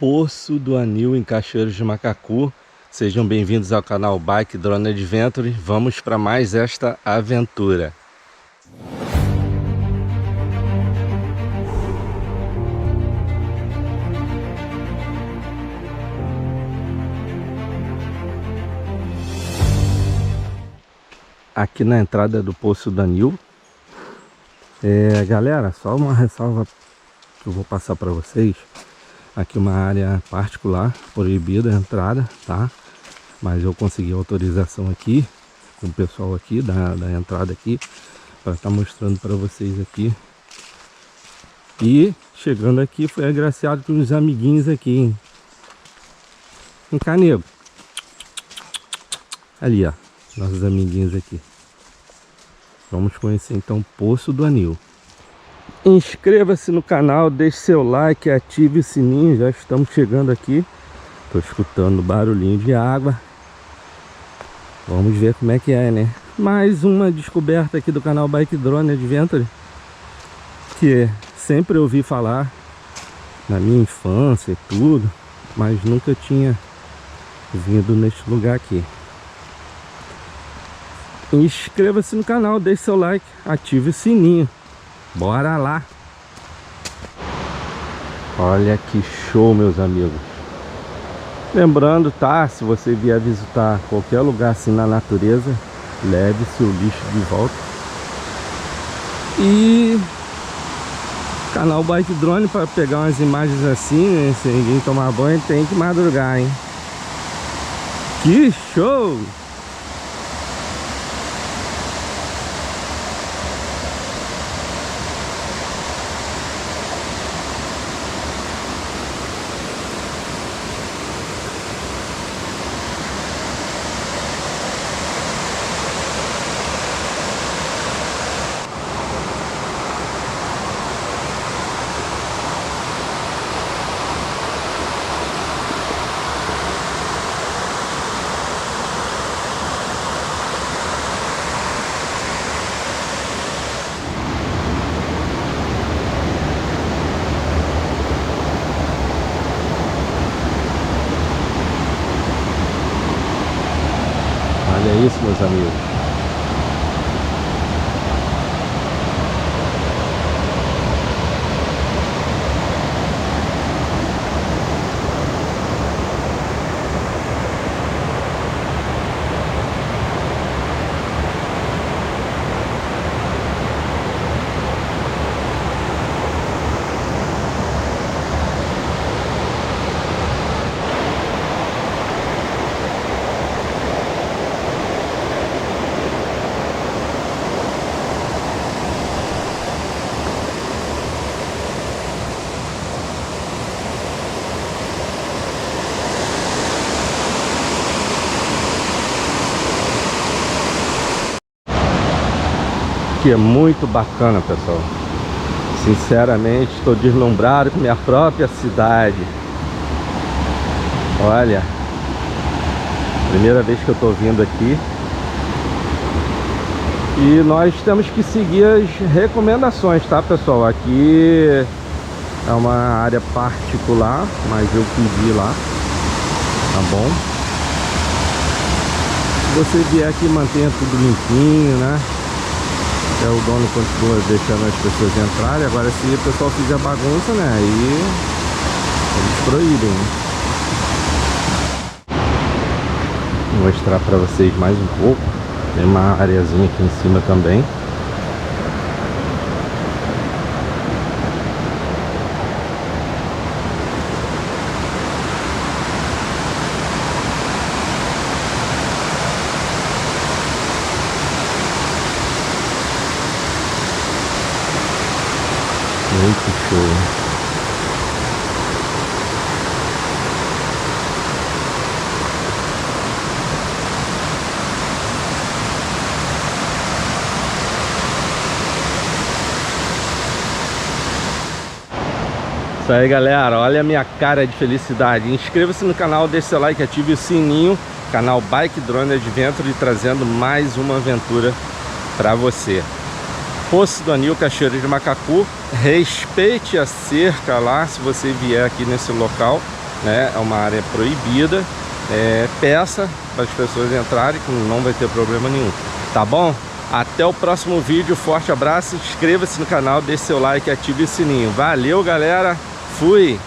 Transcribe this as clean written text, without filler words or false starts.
Poço do Anil, em Cachoeiros de Macacu. Sejam bem-vindos ao canal Bike Drone Adventure. Vamos para mais esta aventura. Aqui na entrada do Poço do Anil. Galera, só uma ressalva que eu vou passar para vocês. Aqui uma área particular, proibida a entrada, tá? Mas eu consegui autorização aqui com o pessoal aqui da entrada aqui para estar mostrando para vocês aqui. E chegando aqui foi agraciado por uns amiguinhos aqui, hein? Um canego. Ali, ó, nossos amiguinhos aqui. Vamos conhecer então o Poço do Anil. Inscreva-se no canal, deixe seu like, ative o sininho. Já estamos chegando aqui. Estou escutando barulhinho de água. Vamos ver como é que é, né? Mais uma descoberta aqui do canal Bike Drone Adventure, que sempre ouvi falar na minha infância e tudo, mas nunca tinha vindo neste lugar aqui. Inscreva-se no canal, deixe seu like, ative o sininho. Bora lá! Olha que show, meus amigos. Lembrando, tá? Se você vier visitar qualquer lugar assim na natureza, leve seu lixo de volta. E canal Bike Drone para pegar umas imagens assim, né? Se ninguém tomar banho, tem que madrugar, hein? Que show! Olha isso, meus amigos. Que é muito bacana, pessoal. Sinceramente, estou deslumbrado com minha própria cidade. Olha, primeira vez que eu estou vindo aqui. E nós temos que seguir as recomendações, tá, pessoal? Aqui é uma área particular, mas eu pedi lá, tá bom? Se você vier aqui, mantenha tudo limpinho, né? O dono continua deixando as pessoas entrarem. Agora, se o pessoal fizer bagunça, né, aí eles proíbem, né? Vou mostrar para vocês mais um pouco. Tem uma areazinha aqui em cima também. Muito show. Isso aí, galera, olha a minha cara de felicidade. Inscreva-se no canal, deixe seu like, ative o sininho. Canal Bike Drone Adventure, trazendo mais uma aventura para você. Poço do Anil, Cachoeiros de Macacu. Respeite a cerca lá se você vier aqui nesse local, né? É uma área proibida. Peça para as pessoas entrarem, que não vai ter problema nenhum, tá bom? Até o próximo vídeo, forte abraço, inscreva-se no canal, deixe seu like e ative o sininho. Valeu, galera, fui!